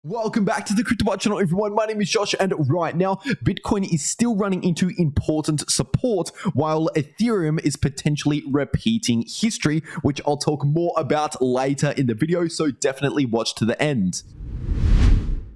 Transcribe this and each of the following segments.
Welcome back to the cryptowrld channel, everyone. My name is Josh, and right now Bitcoin is still running into important support while Ethereum is potentially repeating history, which I'll talk more about later in the video, so definitely watch to the end.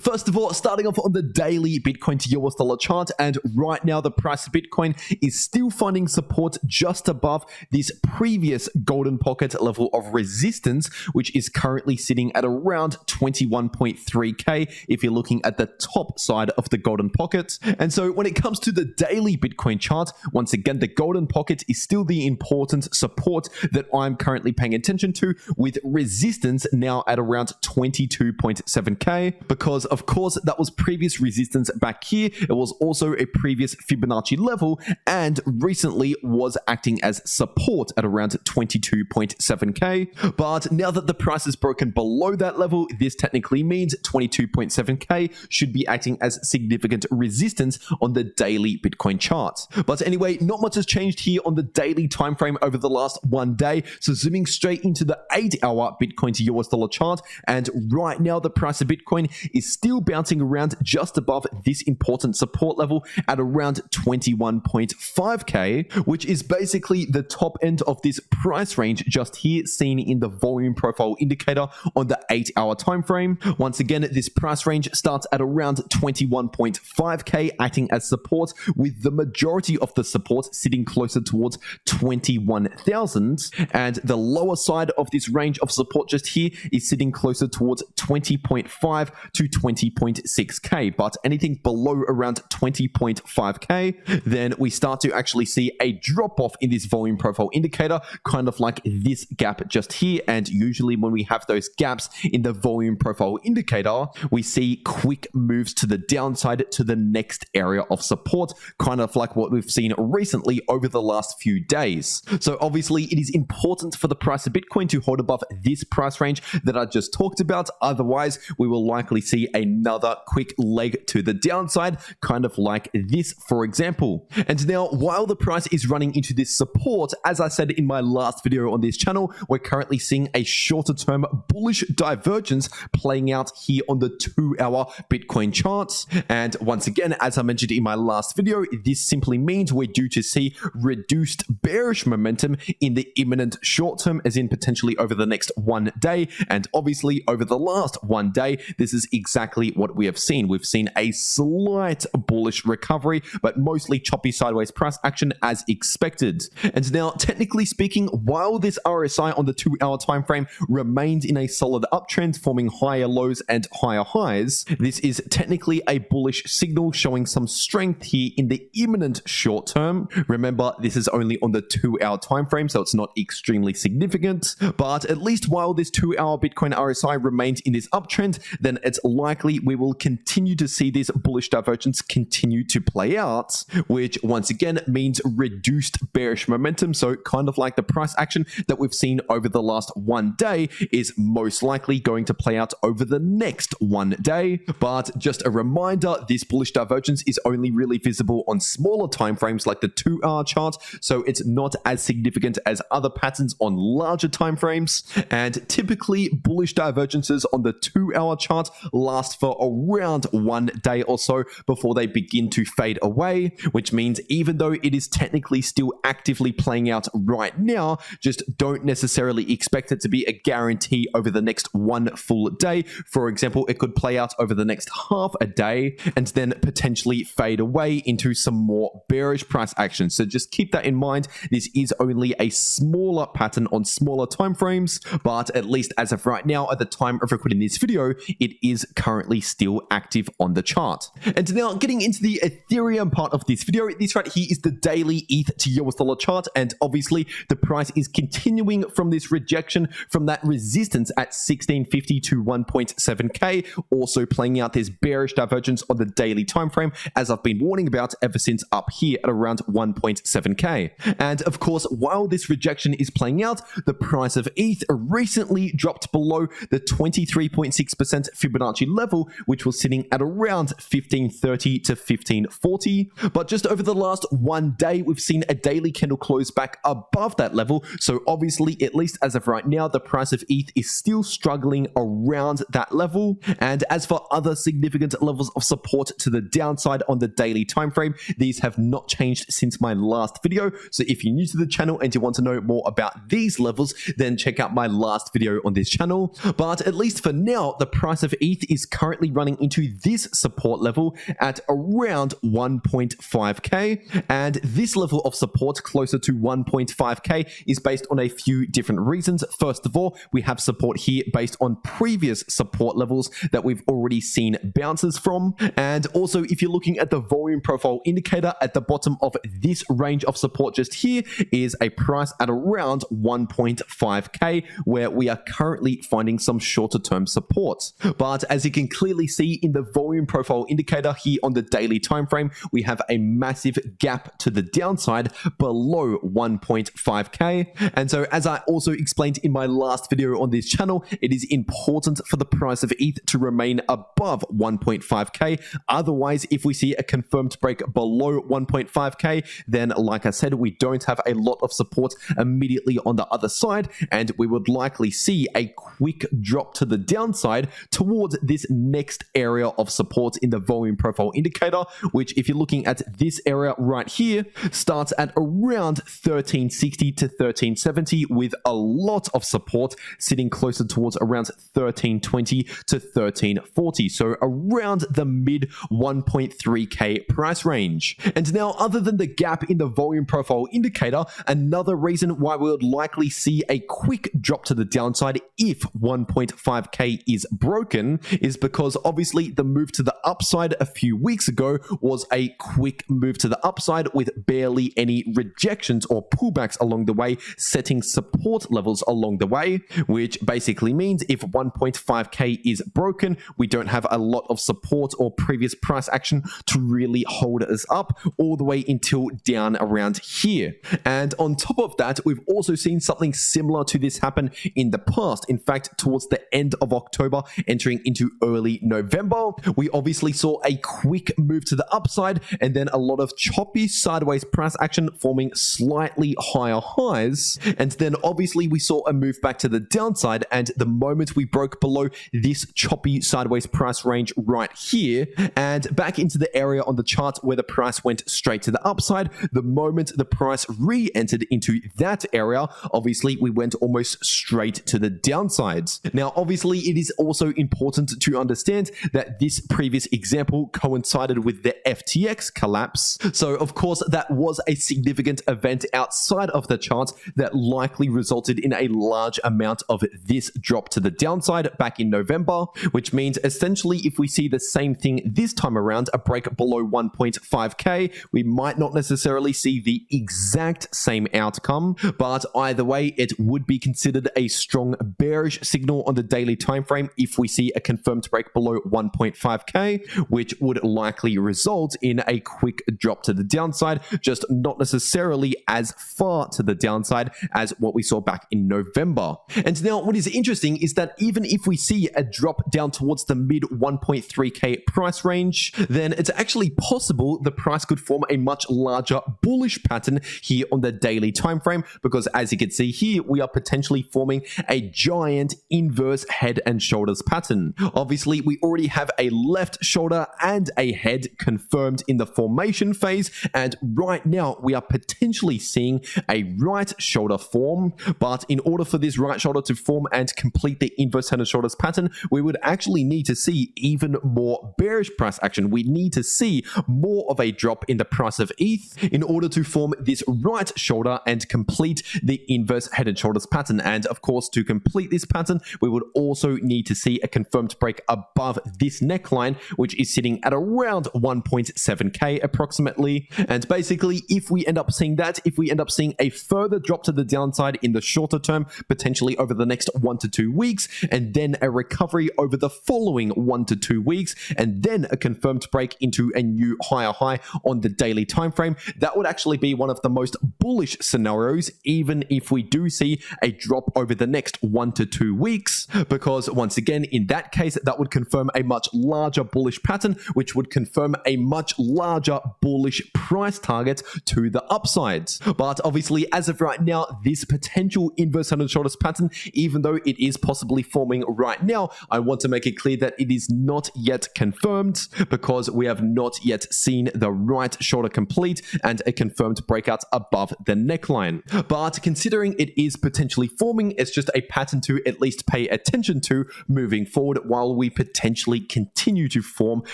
First of all, starting off on the daily Bitcoin to US dollar chart, and right now the price of Bitcoin is still finding support just above this previous golden pocket level of resistance, which is currently sitting at around 21.3k if you're looking at the top side of the golden pocket. And so when it comes to the daily Bitcoin chart, once again, the golden pocket is still the important support that I'm currently paying attention to, with resistance now at around 22.7k, because of course that was previous resistance back here. It was also a previous Fibonacci level and recently was acting as support at around 22.7k. But now that the price is broken below that level, this technically means 22.7k should be acting as significant resistance on the daily Bitcoin chart. But anyway, not much has changed here on the daily time frame over the last 1 day. So zooming straight into the 8-hour Bitcoin to US dollar chart, and right now the price of Bitcoin is still bouncing around just above this important support level at around 21.5k, which is basically the top end of this price range just here seen in the volume profile indicator on the 8-hour time frame. Once again, this price range starts at around 21.5k acting as support, with the majority of the support sitting closer towards 21,000, and the lower side of this range of support just here is sitting closer towards 20.5 to 20.6k. But anything below around 20.5k, then we start to actually see a drop off in this volume profile indicator, kind of like this gap just here. And usually when we have those gaps in the volume profile indicator, we see quick moves to the downside to the next area of support, kind of like what we've seen recently over the last few days. So obviously it is important for the price of Bitcoin to hold above this price range that I just talked about. Otherwise, we will likely see another quick leg to the downside, kind of like this, for example. And now, while the price is running into this support, as I said in my last video on this channel, we're currently seeing a shorter term bullish divergence playing out here on the 2-hour Bitcoin charts. And once again, as I mentioned in my last video, this simply means we're due to see reduced bearish momentum in the imminent short term, as in potentially over the next 1 day. And obviously over the last 1 day, this is exactly what we have seen. We've seen a slight bullish recovery, but mostly choppy sideways price action as expected. And now, technically speaking, while this RSI on the 2-hour time frame remains in a solid uptrend, forming higher lows and higher highs, this is technically a bullish signal showing some strength here in the imminent short term. Remember, this is only on the 2-hour time frame, so it's not extremely significant. But at least while this 2-hour Bitcoin RSI remains in this uptrend, then it's likely we will continue to see this bullish divergence continue to play out, which once again means reduced bearish momentum. So kind of like the price action that we've seen over the last 1 day is most likely going to play out over the next 1 day. But just a reminder, this bullish divergence is only really visible on smaller time frames like the 2-hour chart, so it's not as significant as other patterns on larger time frames. And typically bullish divergences on the 2-hour chart last for around 1 day or so before they begin to fade away, which means even though it is technically still actively playing out right now, just don't necessarily expect it to be a guarantee over the next 1 full day. For example, it could play out over the next half a day and then potentially fade away into some more bearish price action. So just keep that in mind. This is only a smaller pattern on smaller time frames, but at least as of right now, at the time of recording this video, it is currently still active on the chart. And now getting into the Ethereum part of this video, this right here is the daily ETH to US dollar chart, and obviously the price is continuing from this rejection from that resistance at 1650 to 1.7k, also playing out this bearish divergence on the daily time frame, as I've been warning about ever since up here at around 1.7k. And of course, while this rejection is playing out, the price of ETH recently dropped below the 23.6% Fibonacci level, which was sitting at around 1530 to 1540. But just over the last one day, we've seen a daily candle close back above that level. So obviously, at least as of right now, the price of ETH is still struggling around that level. And as for other significant levels of support to the downside on the daily time frame, these have not changed since my last video. So if you're new to the channel and you want to know more about these levels, then check out my last video on this channel. But at least for now, the price of ETH is currently running into this support level at around 1.5k, and this level of support closer to 1.5k is based on a few different reasons. First of all, we have support here based on previous support levels that we've already seen bounces from, and also if you're looking at the volume profile indicator at the bottom of this range of support just here is a price at around 1.5k, where we are currently finding some shorter term support. But as you can clearly see in the volume profile indicator here on the daily time frame, we have a massive gap to the downside below 1.5k. And so as I also explained in my last video on this channel, it is important for the price of ETH to remain above 1.5k. Otherwise, if we see a confirmed break below 1.5k, then like I said, we don't have a lot of support immediately on the other side, and we would likely see a quick drop to the downside towards this next area of support in the volume profile indicator, which if you're looking at this area right here, starts at around 1360 to 1370 with a lot of support sitting closer towards around 1320 to 1340. So around the mid 1.3k price range. And now, other than the gap in the volume profile indicator, another reason why we would likely see a quick drop to the downside if 1.5k is broken is because obviously the move to the upside a few weeks ago was a quick move to the upside with barely any rejections or pullbacks along the way, setting support levels along the way, which basically means if 1.5k is broken, we don't have a lot of support or previous price action to really hold us up all the way until down around here. And on top of that, we've also seen something similar to this happen in the past. In fact, towards the end of October, entering into early November, we obviously saw a quick move to the upside and then a lot of choppy sideways price action forming slightly higher highs. And then obviously we saw a move back to the downside, and the moment we broke below this choppy sideways price range right here and back into the area on the chart where the price went straight to the upside, the moment the price re-entered into that area, obviously we went almost straight to the downsides. Now, obviously it is also important to understand that this previous example coincided with the FTX collapse. So of course that was a significant event outside of the chart that likely resulted in a large amount of this drop to the downside back in November, which means essentially if we see the same thing this time around, a break below 1.5k, we might not necessarily see the exact same outcome, but either way it would be considered a strong bearish signal on the daily time frame if we see a confirmed break below 1.5k, which would likely result in a quick drop to the downside, just not necessarily as far to the downside as what we saw back in November. And now what is interesting is that even if we see a drop down towards the mid 1.3k price range, then it's actually possible the price could form a much larger bullish pattern here on the daily time frame, because as you can see here, we are potentially forming a giant inverse head and shoulders pattern. Obviously, we already have a left shoulder and a head confirmed in the formation phase, and right now we are potentially seeing a right shoulder form. But in order for this right shoulder to form and complete the inverse head and shoulders pattern, we would actually need to see even more bearish price action. We need to see more of a drop in the price of ETH in order to form this right shoulder and complete the inverse head and shoulders pattern. And of course, to complete this pattern, we would also need to see a confirmed break above this neckline, which is sitting at around 1.7k approximately. And basically, if we end up seeing that, if we end up seeing a further drop to the downside in the shorter term, potentially over the next 1 to 2 weeks, and then a recovery over the following 1 to 2 weeks, and then a confirmed break into a new higher high on the daily time frame, that would actually be one of the most bullish scenarios, even if we do see a drop over the next 1 to 2 weeks, because once again, in that case, sideways, that would confirm a much larger bullish pattern, which would confirm a much larger bullish price target to the upside. But obviously, as of right now, this potential inverse head and shoulders pattern, even though it is possibly forming right now, I want to make it clear that it is not yet confirmed because we have not yet seen the right shoulder complete and a confirmed breakout above the neckline. But considering it is potentially forming, it's just a pattern to at least pay attention to moving forward while we potentially continue to form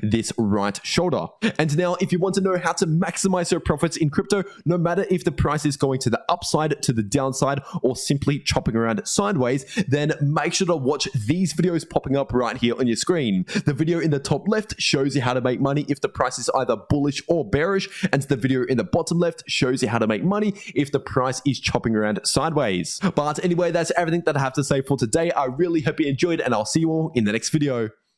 this right shoulder. And now, if you want to know how to maximize your profits in crypto, no matter if the price is going to the upside, to the downside, or simply chopping around sideways, then make sure to watch these videos popping up right here on your screen. The video in the top left shows you how to make money if the price is either bullish or bearish, and the video in the bottom left shows you how to make money if the price is chopping around sideways. But anyway, that's everything that I have to say for today. I really hope you enjoyed, and I'll see you all in the next video.